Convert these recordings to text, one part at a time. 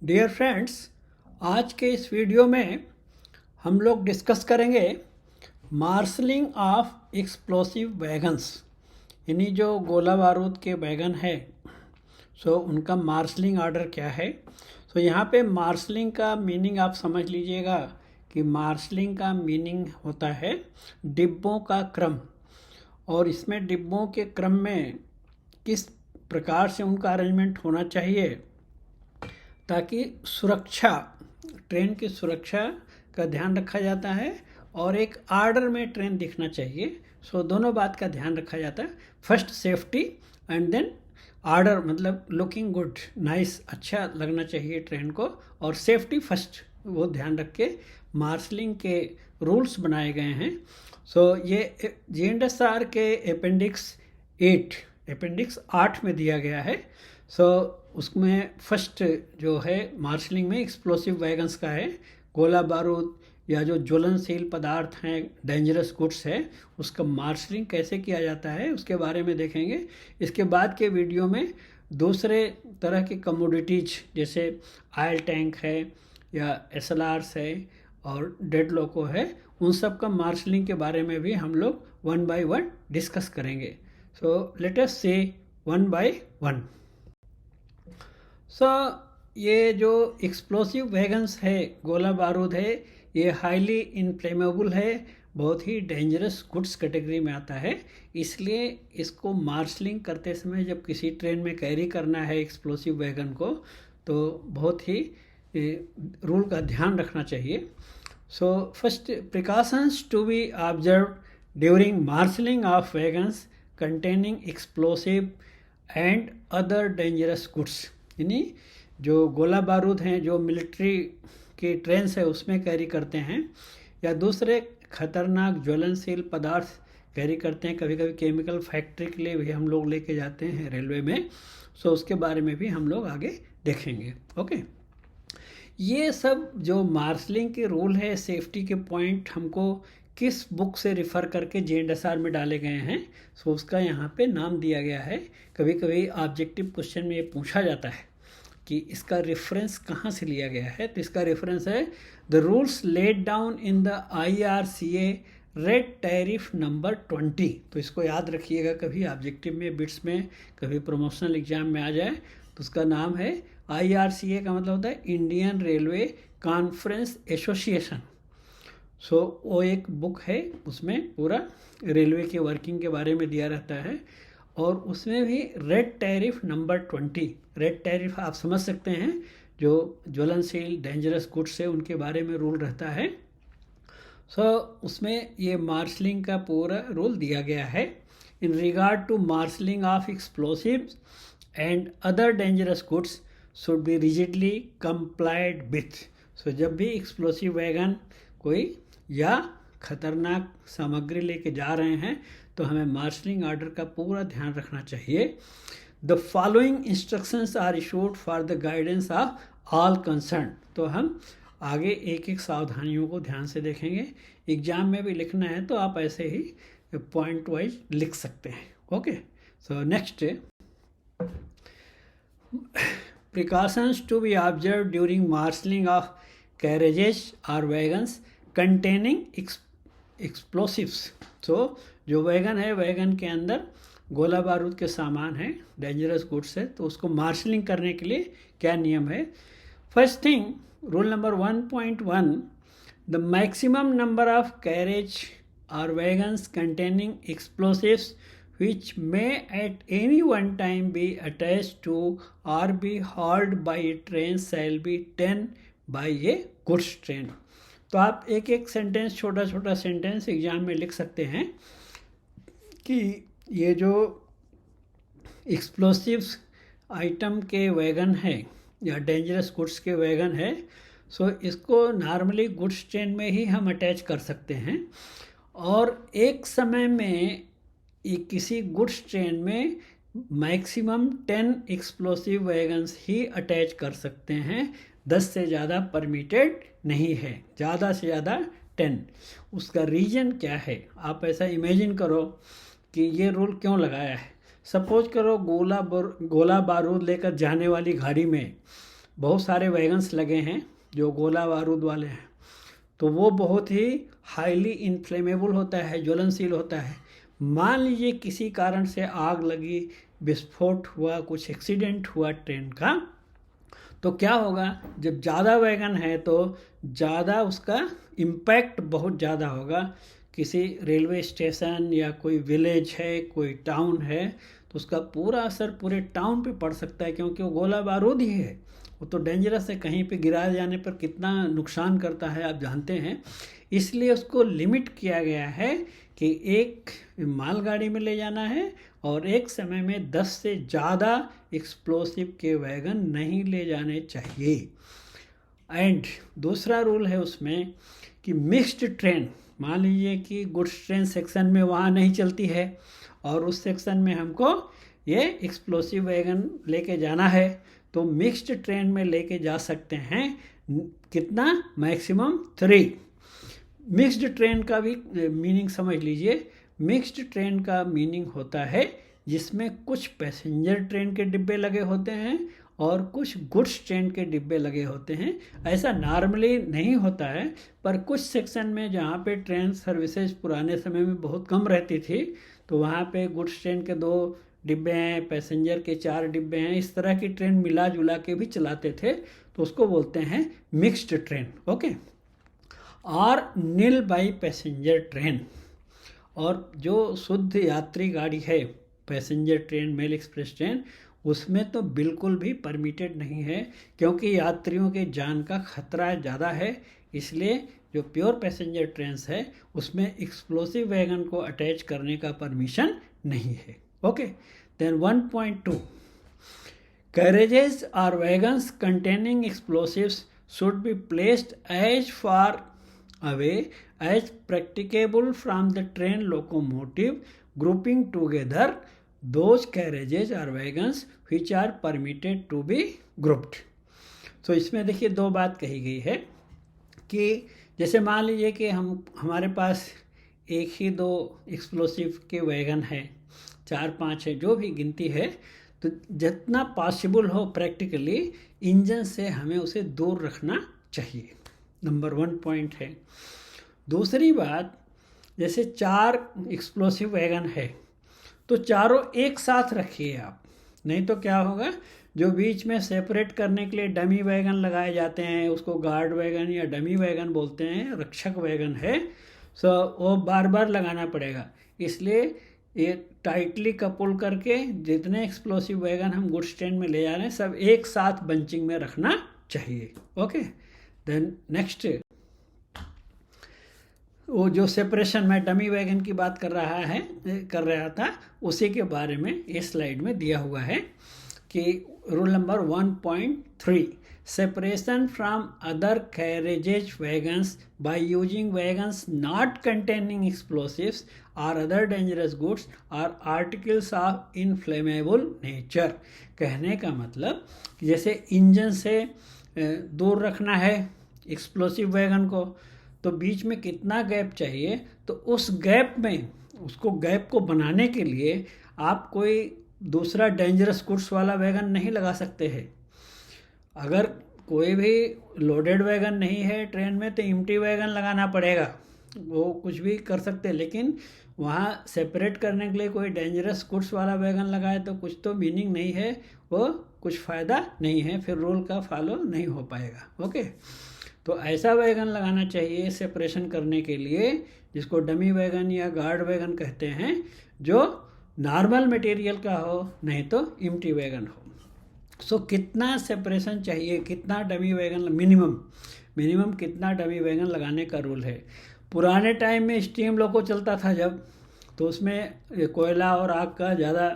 Dear friends, आज के इस वीडियो में हम लोग डिस्कस करेंगे मार्शलिंग ऑफ एक्सप्लोसिव वैगन्स, यानी जो गोला बारूद के वैगन है उनका मार्शलिंग ऑर्डर क्या है। यहाँ पे मार्शलिंग का मीनिंग आप समझ लीजिएगा कि मार्शलिंग का मीनिंग होता है डिब्बों का क्रम, और इसमें डिब्बों के क्रम में किस प्रकार से उनका अरेंजमेंट होना चाहिए ताकि ट्रेन की सुरक्षा का ध्यान रखा जाता है और एक आर्डर में ट्रेन दिखना चाहिए। दोनों बात का ध्यान रखा जाता है। First safety and then order, मतलब लुकिंग गुड, नाइस, अच्छा लगना चाहिए ट्रेन को, और सेफ्टी फर्स्ट, वो ध्यान रख के मार्शलिंग के रूल्स बनाए गए हैं। ये JNSR के अपेंडिक्स 8 में दिया गया है। उसमें फर्स्ट जो है मार्शलिंग में एक्सप्लोसिव वैगन्स का है। गोला बारूद या जो ज्वलनशील पदार्थ हैं, डेंजरस गुड्स है, उसका मार्शलिंग कैसे किया जाता है उसके बारे में देखेंगे। इसके बाद के वीडियो में दूसरे तरह की कमोडिटीज जैसे ऑयल टैंक है या SLRs है और डेड लोको है, उन सब का मार्शलिंग के बारे में भी हम लोग वन बाय वन डिस्कस करेंगे। लेट अस से वन बाय वन। ये जो एक्सप्लोसिव वैगन्स है, गोला बारूद है, ये हाईली इनफ्लेमेबल है, बहुत ही डेंजरस गुड्स कैटेगरी में आता है। इसलिए इसको मार्शलिंग करते समय जब किसी ट्रेन में कैरी करना है एक्सप्लोसिव वैगन को, तो बहुत ही रूल का ध्यान रखना चाहिए। First, precautions to be observe during marshalling of wagons containing explosive and other dangerous goods, यानी जो गोला बारूद हैं जो मिलिट्री की ट्रेन है उसमें कैरी करते हैं, या दूसरे खतरनाक ज्वलनशील पदार्थ कैरी करते हैं, कभी कभी केमिकल फैक्ट्री के लिए भी हम लोग लेके जाते हैं रेलवे में। उसके बारे में भी हम लोग आगे देखेंगे। ओके, ये सब जो मार्शलिंग के रूल है, सेफ्टी के पॉइंट हमको किस बुक से रिफ़र करके JNSR में डाले गए हैं, उसका यहाँ पे नाम दिया गया है। कभी कभी ऑब्जेक्टिव क्वेश्चन में ये पूछा जाता है कि इसका रेफरेंस कहाँ से लिया गया है। तो इसका रेफरेंस है the rules laid down in the IRCA red tariff number 20। तो इसको याद रखिएगा, कभी ऑब्जेक्टिव में, बिट्स में, कभी प्रमोशनल एग्जाम में आ जाए तो उसका नाम है IRCA, का मतलब होता है इंडियन रेलवे कॉन्फ्रेंस एसोसिएशन। वो एक बुक है, उसमें पूरा रेलवे के वर्किंग के बारे में दिया रहता है, और उसमें भी red tariff number 20, red tariff आप समझ सकते हैं, जो ज्वलनशील डेंजरस गुड्स है उनके बारे में रूल रहता है। उसमें ये मार्शलिंग का पूरा रूल दिया गया है। In regard to marshalling of explosives and other dangerous goods should be rigidly complied with. जब भी एक्सप्लोसिव वैगन कोई या खतरनाक सामग्री लेके जा रहे हैं तो हमें मार्शलिंग ऑर्डर का पूरा ध्यान रखना चाहिए। The following instructions are issued for the guidance of all concern. तो हम आगे एक एक सावधानियों को ध्यान से देखेंगे। एग्जाम में भी लिखना है तो आप ऐसे ही पॉइंट वाइज लिख सकते हैं। Okay, next, precautions to be observe during marshalling of carriages और वैगन्स कंटेनिंग एक्सप्लोसिव्स। जो वैगन है, वैगन के अंदर गोला बारूद के सामान है, डेंजरस गुड्स है, तो उसको मार्शलिंग करने के लिए क्या नियम है। First thing, rule number 1.1, the maximum number of carriage और wagons containing explosives which may at any one time be attached to or be hauled by a train shall be 10 by a goods train। तो आप एक एक sentence, छोटा छोटा sentence exam में लिख सकते हैं कि ये जो एक्सप्लोसिव्स आइटम के वैगन है या डेंजरस गुड्स के वैगन है, इसको नॉर्मली गुड्स ट्रेन में ही हम अटैच कर सकते हैं, और एक समय में किसी गुड्स ट्रेन में मैक्सिमम 10 एक्सप्लोसिव वैगन्स ही अटैच कर सकते हैं, 10 से ज़्यादा परमिटेड नहीं है, ज़्यादा से ज़्यादा 10। उसका रीज़न क्या है, आप ऐसा इमेजिन करो कि ये रूल क्यों लगाया है। सपोज करो गोला बारूद लेकर जाने वाली गाड़ी में बहुत सारे वैगन्स लगे हैं जो गोला बारूद वाले हैं, तो वो बहुत ही हाईली इन्फ्लेमेबल होता है, ज्वलनशील होता है। मान लीजिए किसी कारण से आग लगी, विस्फोट हुआ, कुछ एक्सीडेंट हुआ ट्रेन का, तो क्या होगा, जब ज़्यादा वैगन है तो ज़्यादा उसका इम्पैक्ट बहुत ज़्यादा होगा। किसी रेलवे स्टेशन या कोई विलेज है, कोई टाउन है, तो उसका पूरा असर पूरे टाउन पे पड़ सकता है, क्योंकि वो गोला बारूद ही है। वो तो डेंजरस है, कहीं पे गिरा जाने पर कितना नुकसान करता है आप जानते हैं। इसलिए उसको लिमिट किया गया है कि एक मालगाड़ी में ले जाना है और एक समय में 10 से ज़्यादा एक्सप्लोसिव के वैगन नहीं ले जाने चाहिए। एंड दूसरा रूल है उसमें कि मिक्स्ड ट्रेन, मान लीजिए कि गुड्स ट्रेन सेक्शन में वहाँ नहीं चलती है और उस सेक्शन में हमको ये एक्सप्लोसिव वैगन लेके जाना है, तो मिक्स्ड ट्रेन में लेके जा सकते हैं। कितना? मैक्सिमम 3। मिक्स्ड ट्रेन का भी मीनिंग समझ लीजिए। मिक्स्ड ट्रेन का मीनिंग होता है जिसमें कुछ पैसेंजर ट्रेन के डिब्बे लगे होते हैं और कुछ गुड्स ट्रेन के डिब्बे लगे होते हैं। ऐसा नॉर्मली नहीं होता है, पर कुछ सेक्शन में जहाँ पे ट्रेन सर्विसेज पुराने समय में बहुत कम रहती थी, तो वहाँ पे गुड्स ट्रेन के 2 डिब्बे हैं, पैसेंजर के 4 डिब्बे हैं, इस तरह की ट्रेन मिला जुला के भी चलाते थे, तो उसको बोलते हैं मिक्स्ड ट्रेन। ओके। और नील बाई पैसेंजर ट्रेन, और जो शुद्ध यात्री गाड़ी है passenger train, mail express train, उसमें तो बिल्कुल भी परमिटेड नहीं है, क्योंकि यात्रियों के जान का खतरा ज़्यादा है। इसलिए जो प्योर पैसेंजर ट्रेन्स है उसमें एक्सप्लोसिव वैगन को अटैच करने का परमिशन नहीं है। Okay. Then 1.2, carriages or wagons containing explosives should be placed as far away as practicable from the train locomotive, grouping together those carriages or wagons which are permitted to be grouped। तो इसमें देखिए 2 बात कही गई है कि जैसे मान लीजिए कि हमारे पास एक ही 2 एक्सप्लोसिव के वैगन है, 4-5 है, जो भी गिनती है, तो जितना पॉसिबल हो प्रैक्टिकली इंजन से हमें उसे दूर रखना चाहिए। नंबर 1 पॉइंट है। दूसरी बात, जैसे 4 एक्सप्लोसिव वैगन है तो चारों एक साथ रखिए आप, नहीं तो क्या होगा, जो बीच में सेपरेट करने के लिए डमी वैगन लगाए जाते हैं, उसको गार्ड वैगन या डमी वैगन बोलते हैं, रक्षक वैगन है, सो वो बार बार लगाना पड़ेगा। इसलिए ये टाइटली कपुल करके जितने एक्सप्लोसिव वैगन हम गुड्स ट्रेन में ले जा रहे हैं सब एक साथ बंचिंग में रखना चाहिए। ओके। देन नेक्स्ट, वो जो सेपरेशन में डमी वैगन की बात कर रहा था उसी के बारे में इस स्लाइड में दिया हुआ है कि rule number 1.3, separation from other carriages wagons by using wagons not containing explosives or other dangerous goods or articles of inflammable nature। कहने का मतलब कि जैसे इंजन से दूर रखना है एक्सप्लोसिव वैगन को, तो बीच में कितना गैप चाहिए, तो उस गैप में उसको गैप को बनाने के लिए आप कोई दूसरा डेंजरस गुड्स वाला वैगन नहीं लगा सकते हैं। अगर कोई भी लोडेड वैगन नहीं है ट्रेन में तो एम्प्टी वैगन लगाना पड़ेगा, वो कुछ भी कर सकते हैं, लेकिन वहाँ सेपरेट करने के लिए कोई डेंजरस गुड्स वाला वैगन लगाए तो कुछ तो मीनिंग नहीं है, वो कुछ फ़ायदा नहीं है, फिर रूल का फॉलो नहीं हो पाएगा। ओके। तो ऐसा वैगन लगाना चाहिए सेपरेशन करने के लिए, जिसको डमी वैगन या गार्ड वैगन कहते हैं, जो नॉर्मल मटेरियल का हो, नहीं तो एम्प्टी वैगन हो। सो कितना सेपरेशन चाहिए, कितना डमी वैगन, मिनिमम कितना डमी वैगन लगाने का रूल है। पुराने टाइम में स्टीम लोको चलता था जब, तो उसमें कोयला और आग का ज़्यादा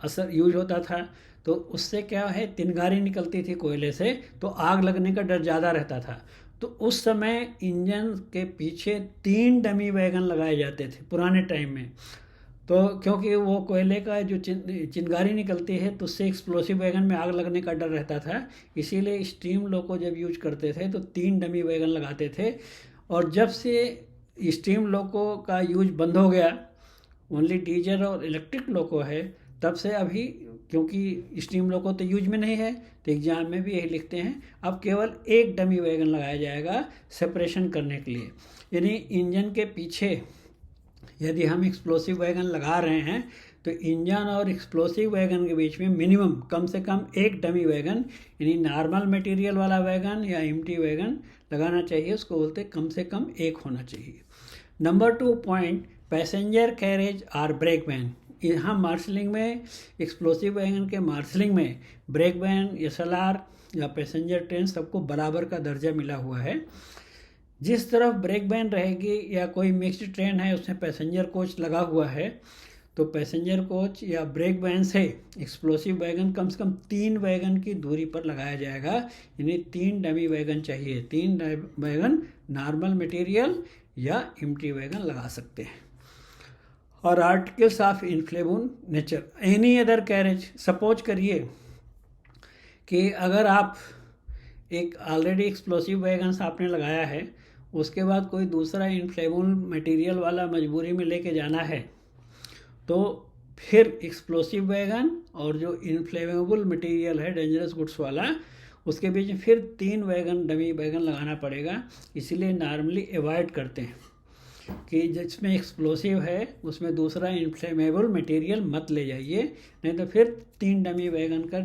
असर यूज होता था, तो उससे क्या है, तिनगारी निकलती थी कोयले से, तो आग लगने का डर ज़्यादा रहता था। तो उस समय इंजन के पीछे 3 डमी वैगन लगाए जाते थे पुराने टाइम में, तो क्योंकि वो कोयले का जो चिंगारी निकलती है तो उससे एक्सप्लोसिव वैगन में आग लगने का डर रहता था, इसीलिए स्टीम लोको जब यूज करते थे तो 3 डमी वैगन लगाते थे। और जब से स्टीम लोको का यूज बंद हो गया, ओनली डीजल और इलेक्ट्रिक लोको है, तब से अभी क्योंकि स्टीम लोको तो यूज में नहीं है, तो एग्जाम में भी यही लिखते हैं। अब केवल एक डमी वैगन लगाया जाएगा सेपरेशन करने के लिए, यानी इंजन के पीछे यदि हम एक्सप्लोसिव वैगन लगा रहे हैं तो इंजन और एक्सप्लोसिव वैगन के बीच में मिनिमम कम से कम एक डमी वैगन यानी नॉर्मल मटेरियल वाला वैगन या एम्प्टी वैगन लगाना चाहिए, उसको बोलते कम से कम एक होना चाहिए। नंबर 2 पॉइंट, पैसेंजर कैरेज और ब्रेक वैन। यहाँ मार्शलिंग में एक्सप्लोसिव वैगन के मार्शलिंग में ब्रेक वैन, SLR या पैसेंजर ट्रेन सबको बराबर का दर्जा मिला हुआ है। जिस तरफ ब्रेक वैन रहेगी या कोई मिक्स्ड ट्रेन है उसमें पैसेंजर कोच लगा हुआ है, तो पैसेंजर कोच या ब्रेक वैन से एक्सप्लोसिव वैगन कम से कम 3 वैगन की दूरी पर लगाया जाएगा, यानी 3 डमी वैगन चाहिए। 3 वैगन नॉर्मल मटेरियल या एम्प्टी वैगन लगा सकते हैं। और articles of inflammable nature, any other carriage. Suppose करिए कि अगर आप एक ऑलरेडी एक्सप्लोसिव वैगन्स आपने लगाया है, उसके बाद कोई दूसरा इनफ्लेमेबल मटेरियल वाला मजबूरी में लेके जाना है, तो फिर एक्सप्लोसिव वैगन और जो इनफ्लेमेबल मटेरियल है डेंजरस गुड्स वाला, उसके बीच में फिर 3 वैगन डमी वैगन लगाना पड़ेगा। इसीलिए नॉर्मली अवॉइड करते हैं कि जिसमें एक्सप्लोसिव है उसमें दूसरा इनफ्लेमेबल मटेरियल मत ले जाइए, नहीं तो फिर 3 डमी वैगन का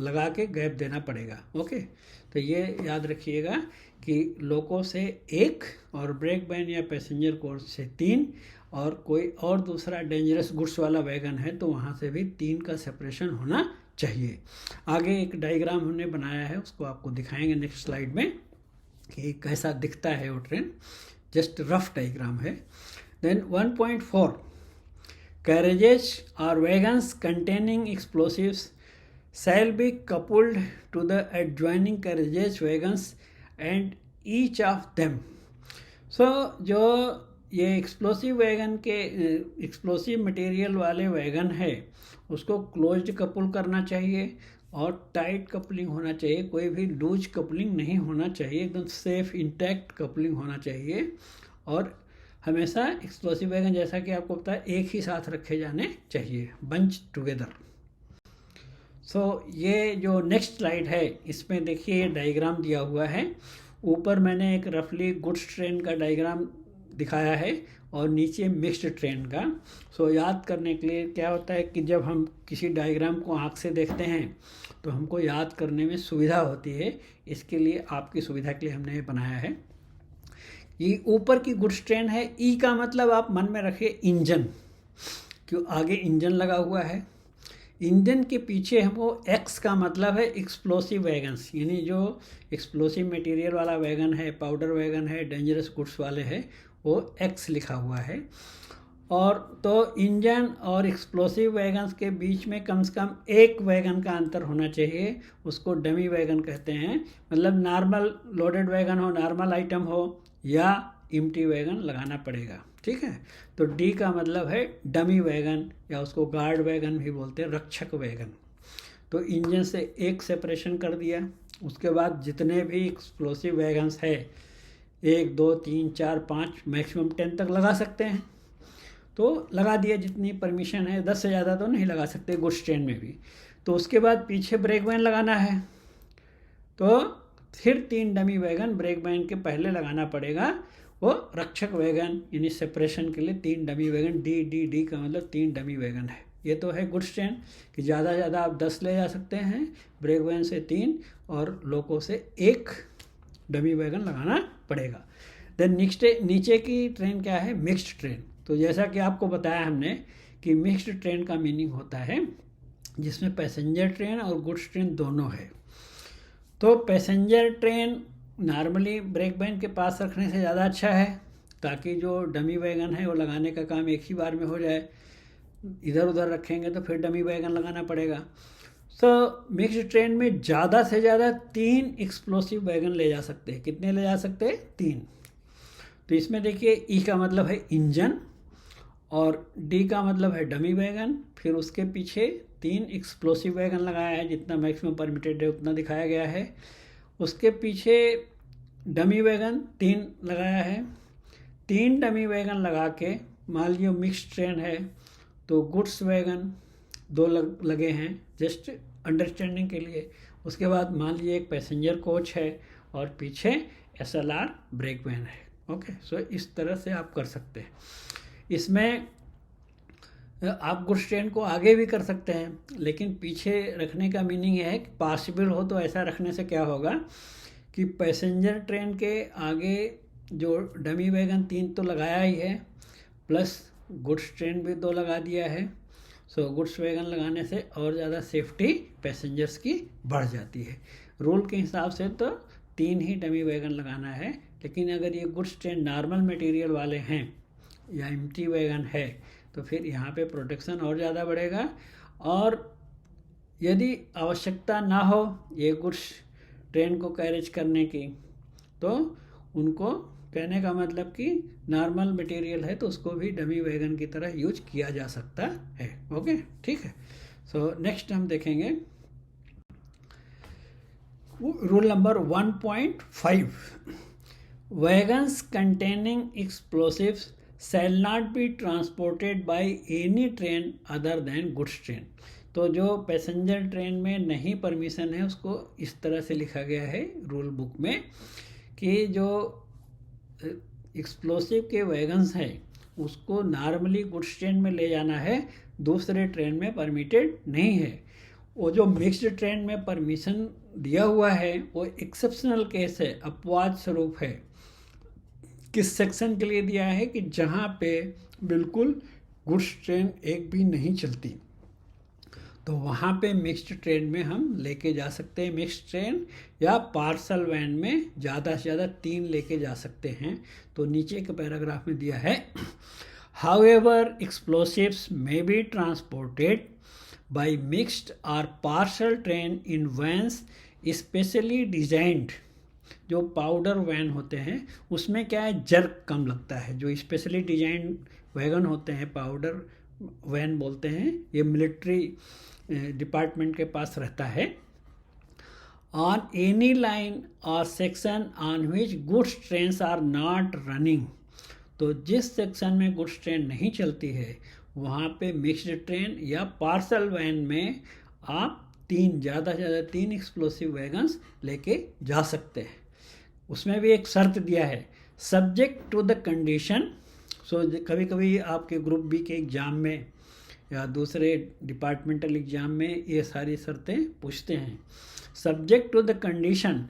लगा के गैप देना पड़ेगा। ओके, तो ये याद रखिएगा कि लोको से 1 और ब्रेक वैन या पैसेंजर कोच से 3 और कोई और दूसरा डेंजरस गुड्स वाला वैगन है तो वहाँ से भी 3 का सेपरेशन होना चाहिए। आगे एक डायग्राम हमने बनाया है, उसको आपको दिखाएंगे नेक्स्ट स्लाइड में कि कैसा दिखता है वो ट्रेन। जस्ट रफ डायग्राम है। Then 1.4, carriages or wagons containing explosives shall be coupled to the adjoining carriages wagons and each of them. So जो ये एक्सप्लोसिव वैगन के एक्सप्लोसिव मटेरियल वाले वैगन है उसको क्लोज्ड कपल करना चाहिए और टाइट कपलिंग होना चाहिए, कोई भी लूज कपलिंग नहीं होना चाहिए, एकदम सेफ इंटैक्ट कपलिंग होना चाहिए। और हमेशा एक्सप्लोसिव वैगन जैसा कि आपको पता है एक ही साथ रखे जाने चाहिए, बंच टुगेदर। सो ये जो नेक्स्ट स्लाइड है इसमें देखिए ये डायग्राम दिया हुआ है। ऊपर मैंने एक रफली गुड्स ट्रेन का डायग्राम दिखाया है और नीचे मिक्स्ड ट्रेन का। सो याद करने के लिए क्या होता है कि जब हम किसी डायग्राम को आँख से देखते हैं तो हमको याद करने में सुविधा होती है, इसके लिए आपकी सुविधा के लिए हमने ये बनाया है। ये ऊपर की गुड्स ट्रेन है, ई का मतलब आप मन में रखिए इंजन, क्यों आगे इंजन लगा हुआ है। इंजन के पीछे हमको एक्स का मतलब है एक्सप्लोसिव वैगन्स, यानी जो एक्सप्लोसिव मटेरियल वाला वैगन है, पाउडर वैगन है, डेंजरस गुड्स वाले हैं, वो एक्स लिखा हुआ है। और तो इंजन और एक्सप्लोसिव वैगन्स के बीच में कम से कम 1 वैगन का अंतर होना चाहिए, उसको डमी वैगन कहते हैं। मतलब नॉर्मल लोडेड वैगन हो, नॉर्मल आइटम हो या एम्प्टी वैगन लगाना पड़ेगा, ठीक है। तो डी का मतलब है डमी वैगन या उसको गार्ड वैगन भी बोलते हैं, रक्षक वैगन। तो इंजन से 1 सेपरेशन कर दिया, उसके बाद जितने भी एक्सप्लोसिव वैगन्स है 1 2 3 4 5 मैक्सिमम 10 तक लगा सकते हैं, तो लगा दिया जितनी परमिशन है, 10 से ज़्यादा तो नहीं लगा सकते गुड्स ट्रेन में भी। तो उसके बाद पीछे ब्रेक वैन लगाना है, तो फिर 3 डमी वैगन ब्रेक वैन के पहले लगाना पड़ेगा, वो रक्षक वैगन, यानी सेपरेशन के लिए 3 dummy wagon. D D D का मतलब 3 डमी वैगन है। ये तो है गुड्स ट्रेन कि ज़्यादा से ज़्यादा आप 10 ले जा सकते हैं, ब्रेक वैन से 3 और लोको से 1 डमी वैगन लगाना पड़ेगा। देन नेक्स्ट नीचे की ट्रेन क्या है, मिक्स्ड ट्रेन। तो जैसा कि आपको बताया हमने कि मिक्स्ड ट्रेन का मीनिंग होता है जिसमें पैसेंजर ट्रेन और गुड्स ट्रेन दोनों है। तो passenger train normally brake van के पास रखने से ज़्यादा अच्छा है, ताकि जो डमी वैगन है वो लगाने का काम एक ही बार में हो जाए। इधर उधर रखेंगे तो फिर डमी वैगन लगाना पड़ेगा। तो मिक्स्ड ट्रेन में ज़्यादा से ज़्यादा 3 एक्सप्लोसिव वैगन ले जा सकते हैं। कितने ले जा सकते हैं? 3। तो इसमें देखिए ई का मतलब है इंजन और डी का मतलब है डमी वैगन, फिर उसके पीछे 3 एक्सप्लोसिव वैगन लगाया है, जितना मैक्सिमम परमिटेड है उतना दिखाया गया है। उसके पीछे डमी वैगन 3 लगाया है। 3 डमी वैगन लगा के मान लीजिए मिक्स्ड ट्रेन है तो गुड्स वैगन दो लगे हैं जस्ट अंडरस्टैंडिंग के लिए। उसके बाद मान लीजिए एक पैसेंजर कोच है और पीछे SLR ब्रेक वैन है। ओके, सो इस तरह से आप कर सकते हैं। इसमें आप गुड्स ट्रेन को आगे भी कर सकते हैं, लेकिन पीछे रखने का मीनिंग है कि पॉसिबल हो तो ऐसा रखने से क्या होगा कि पैसेंजर ट्रेन के आगे जो डमी वैगन 3 तो लगाया ही है, प्लस गुड्स ट्रेन भी 2 लगा दिया है। सो गुड्स वैगन लगाने से और ज़्यादा सेफ्टी पैसेंजर्स की बढ़ जाती है। रूल के हिसाब से तो 3 ही डमी वैगन लगाना है, लेकिन अगर ये गुड्स ट्रेन नॉर्मल मटेरियल वाले हैं या एम्प्टी वैगन है तो फिर यहाँ पे प्रोटेक्शन और ज़्यादा बढ़ेगा। और यदि आवश्यकता ना हो ये गुड्स ट्रेन को कैरेज करने की, तो उनको कहने का मतलब कि नॉर्मल मटेरियल है तो उसको भी डमी वैगन की तरह यूज किया जा सकता है। ओके, ठीक है। सो नेक्स्ट हम देखेंगे rule number 1.5, wagons containing explosives shall not be transported by any train other than goods train। तो जो पैसेंजर ट्रेन में नहीं परमिशन है उसको इस तरह से लिखा गया है रूल बुक में कि जो एक्सप्लोसिव के वैगन्स हैं उसको नॉर्मली गुड्स ट्रेन में ले जाना है, दूसरे ट्रेन में परमिटेड नहीं है। वो जो मिक्स्ड ट्रेन में परमिशन दिया हुआ है वो एक्सेप्शनल केस है, अपवाद स्वरूप है। किस सेक्शन के लिए दिया है कि जहाँ पे बिल्कुल गुड्स ट्रेन एक भी नहीं चलती, तो वहाँ पे मिक्स्ड ट्रेन में हम लेके जा सकते हैं। मिक्स्ड ट्रेन या पार्सल वैन में ज़्यादा से ज़्यादा 3 लेके जा सकते हैं। तो नीचे के पैराग्राफ में दिया है, however explosives may be transported by mixed और parcel train in vans specially designed. जो पाउडर वैन होते हैं उसमें क्या है, जर्क कम लगता है। जो स्पेशली डिजाइन वैगन होते हैं, पाउडर वैन बोलते हैं, ये मिलिट्री डिपार्टमेंट के पास रहता है। ऑन एनी लाइन और section on which goods trains are not running. तो जिस सेक्शन में गुड्स ट्रेन नहीं चलती है वहाँ पे मिक्स्ड ट्रेन या पार्सल वैन में आप 3 ज़्यादा से ज़्यादा 3 एक्सप्लोसिव वैगन्स लेके जा सकते हैं। उसमें भी एक शर्त दिया है, सब्जेक्ट टू द कंडीशन। सो कभी कभी आपके ग्रुप बी के एग्ज़ाम में या दूसरे डिपार्टमेंटल एग्ज़ाम में ये सारी शर्तें पूछते हैं। Subject to the condition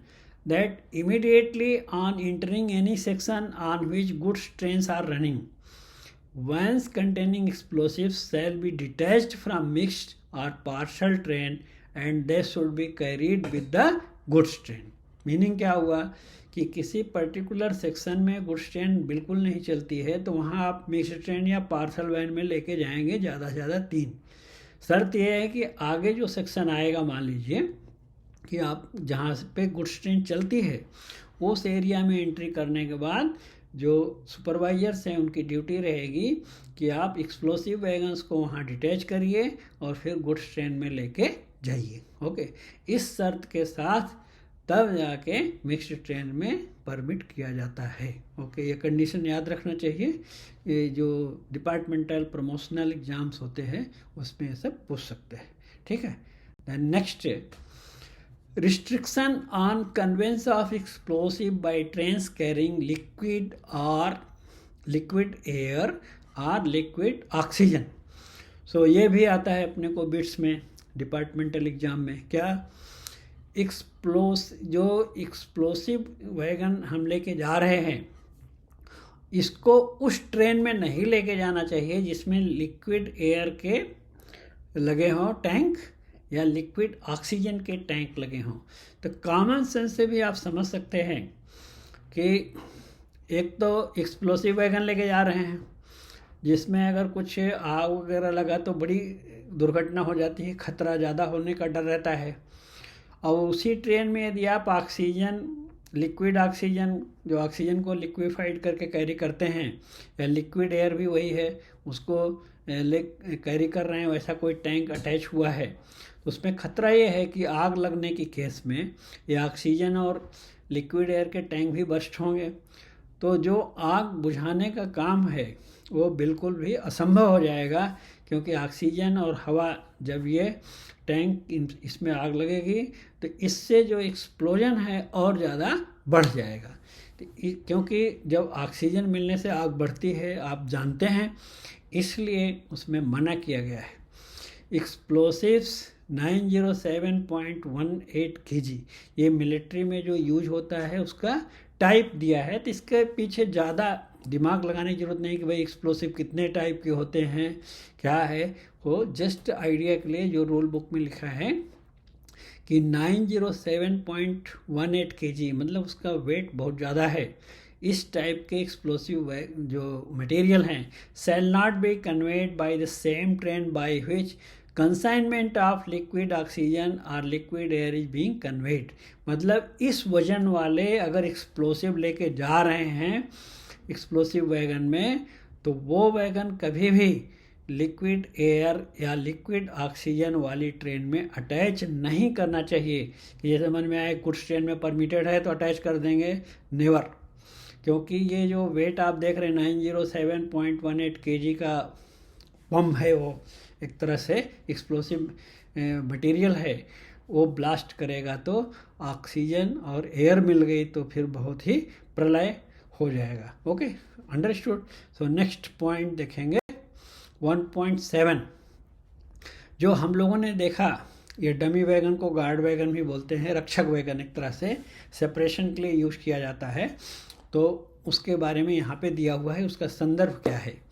that immediately on entering any section on which goods trains are running, vans containing explosives shall be detached from mixed और parcel train and they should be carried with the goods train. Meaning क्या हुआ कि किसी particular section में goods train बिल्कुल नहीं चलती है तो वहाँ आप मिक्स्ड ट्रेन या पार्सल वैन में लेके जाएंगे ज़्यादा से ज़्यादा 3। शर्त यह है कि आगे जो सेक्शन आएगा, मान लीजिए कि आप जहाँ पे गुड्स ट्रेन चलती है उस एरिया में एंट्री करने के बाद जो सुपरवाइजर्स हैं उनकी ड्यूटी रहेगी कि आप एक्सप्लोसिव वैगन्स को वहाँ डिटैच करिए और फिर गुड्स ट्रेन में लेके जाइए। ओके, इस शर्त के साथ तब जाके मिक्स्ड ट्रेन में परमिट किया जाता है। ओके, ये कंडीशन याद रखना चाहिए। ये जो डिपार्टमेंटल प्रमोशनल एग्जाम्स होते हैं उसमें सब पूछ सकते हैं। ठीक है। Then next, restriction on conveyance of explosive by trains carrying liquid air और लिक्विड ऑक्सीजन। सो ये भी आता है अपने को बिट्स में डिपार्टमेंटल एग्जाम में। क्या, जो एक्सप्लोसिव वैगन हम लेके जा रहे हैं इसको उस ट्रेन में नहीं लेके जाना चाहिए जिसमें लिक्विड एयर के लगे हों टैंक या लिक्विड ऑक्सीजन के टैंक लगे हों। तो कॉमन सेंस से भी आप समझ सकते हैं कि एक तो एक्सप्लोसिव वैगन लेके जा रहे हैं जिसमें अगर कुछ आग वगैरह लगा तो बड़ी दुर्घटना हो जाती है, खतरा ज़्यादा होने का डर रहता है। और उसी ट्रेन में यदि आप ऑक्सीजन, लिक्विड ऑक्सीजन, जो ऑक्सीजन को लिक्विफाइड करके कैरी करते हैं, या लिक्विड एयर भी वही है, उसको कैरी कर रहे हैं, वैसा कोई टैंक अटैच हुआ है, तो उसमें खतरा ये है कि आग लगने की केस में ये ऑक्सीजन और लिक्विड एयर के टैंक भी बर्स्ट होंगे। तो जो आग बुझाने का काम है वो बिल्कुल भी असंभव हो जाएगा क्योंकि ऑक्सीजन और हवा जब ये टैंक इसमें आग लगेगी तो इससे जो एक्सप्लोजन है और ज़्यादा बढ़ जाएगा। तो क्योंकि जब ऑक्सीजन मिलने से आग बढ़ती है आप जानते हैं, इसलिए उसमें मना किया गया है। एक्सप्लोसिव्स 907.18 kg ये मिलिट्री में जो यूज होता है उसका टाइप दिया है, तो इसके पीछे ज़्यादा दिमाग लगाने की जरूरत नहीं कि भाई एक्सप्लोसिव कितने टाइप के होते हैं क्या है। वो जस्ट आइडिया के लिए जो रूल बुक में लिखा है कि 907.18 kg मतलब उसका वेट बहुत ज़्यादा है। इस टाइप के एक्सप्लोसिव जो मटेरियल हैं shall not be conveyed by the same train by which consignment of liquid oxygen और liquid air is being conveyed. मतलब इस वजन वाले अगर एक्सप्लोसिव लेके जा रहे हैं एक्सप्लोसिव वैगन में, तो वो वैगन कभी भी लिक्विड एयर या लिक्विड ऑक्सीजन वाली ट्रेन में अटैच नहीं करना चाहिए। कि ये समझ में आए कुछ ट्रेन में परमिटेड है तो अटैच कर देंगे, नेवर। क्योंकि ये जो वेट आप देख रहे हैं 907.18 kg का बम है, वो एक तरह से एक्सप्लोसिव मटेरियल है, वो ब्लास्ट करेगा तो ऑक्सीजन और एयर मिल गई तो फिर बहुत ही प्रलय हो जाएगा। Okay, understood. So next point देखेंगे 1.7। जो हम लोगों ने देखा ये डमी वैगन को गार्ड वैगन भी बोलते हैं, रक्षक वैगन एक तरह से सेपरेशन के लिए यूज़ किया जाता है, तो उसके बारे में यहाँ पे दिया हुआ है, उसका संदर्भ क्या है।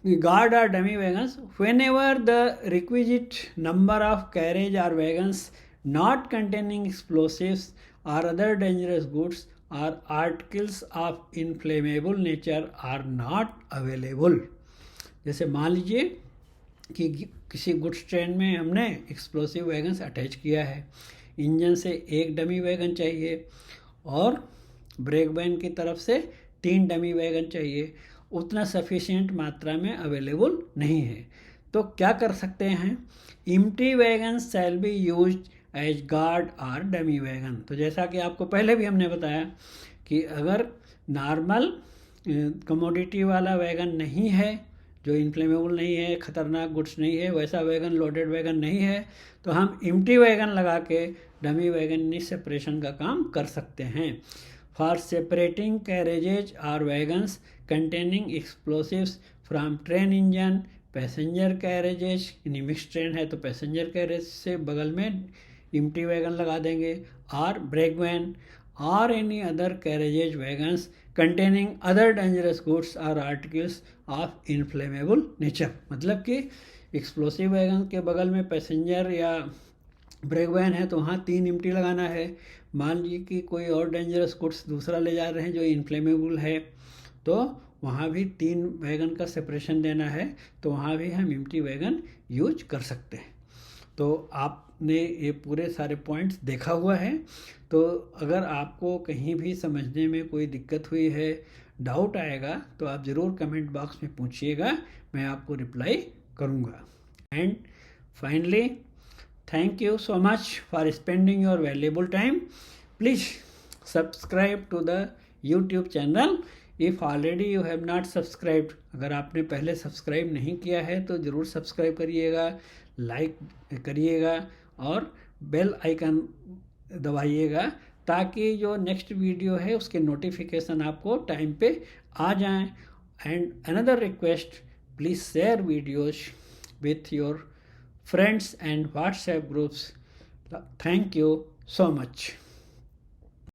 Guard or dummy wagons, whenever the requisite number of carriage or wagons not containing explosives or other dangerous goods or articles of inflammable nature are not available। जैसे मान लीजिए कि किसी गुड्स ट्रेन में हमने एक्सप्लोसिव वैगन्स अटैच किया है, engine से एक डमी वैगन चाहिए और ब्रेक वैन की तरफ से 3 डमी वैगन चाहिए, उतना सफिशिएंट मात्रा में अवेलेबल नहीं है, तो क्या कर सकते हैं, empty wagon shall be used as guard और डमी वैगन। तो जैसा कि आपको पहले भी हमने बताया कि अगर नॉर्मल कमोडिटी वाला वैगन नहीं है, जो इन्फ्लेमेबल नहीं है, ख़तरनाक गुड्स नहीं है, वैसा वैगन लोडेड वैगन नहीं है, तो हम एम्प्टी वैगन लगा के डमी वैगन सेपरेशन का काम कर सकते हैं। फॉर सेपरेटिंग कैरेजेज और wagons containing explosives from train engine passenger carriages, यानी मिक्स ट्रेन है तो पैसेंजर कैरेज से बगल में एम्प्टी वैगन लगा देंगे, और ब्रेक वैन और any other carriages wagons containing other dangerous goods और आर्टिकल्स ऑफ इनफ्लेमेबल नेचर। मतलब कि एक्सप्लोसिव वैगन के बगल में पैसेंजर या ब्रेक वैन है तो वहाँ 3 एम्प्टी लगाना है। मान लीजिए कि कोई और डेंजरस गुड्स दूसरा ले जा रहे हैं जो इनफ्लेमेबल है, तो वहाँ भी 3 वैगन का सेपरेशन देना है, तो वहाँ भी हम एम्प्टी वैगन यूज कर सकते हैं। तो आपने ये पूरे सारे पॉइंट्स देखा हुआ है, तो अगर आपको कहीं भी समझने में कोई दिक्कत हुई है, डाउट आएगा, तो आप ज़रूर कमेंट बॉक्स में पूछिएगा, मैं आपको रिप्लाई करूँगा। And finally, thank you so much for spending your valuable time. Please subscribe to the YouTube channel if already you have not subscribed। अगर आपने पहले सब्सक्राइब नहीं किया है तो ज़रूर सब्सक्राइब करिएगा, लाइक करिएगा और बेल आइकन दबाइएगा, ताकि जो नेक्स्ट वीडियो है उसके नोटिफिकेशन आपको टाइम पे आ जाएं। And another request, please share videos with your friends and WhatsApp groups. Thank you so much.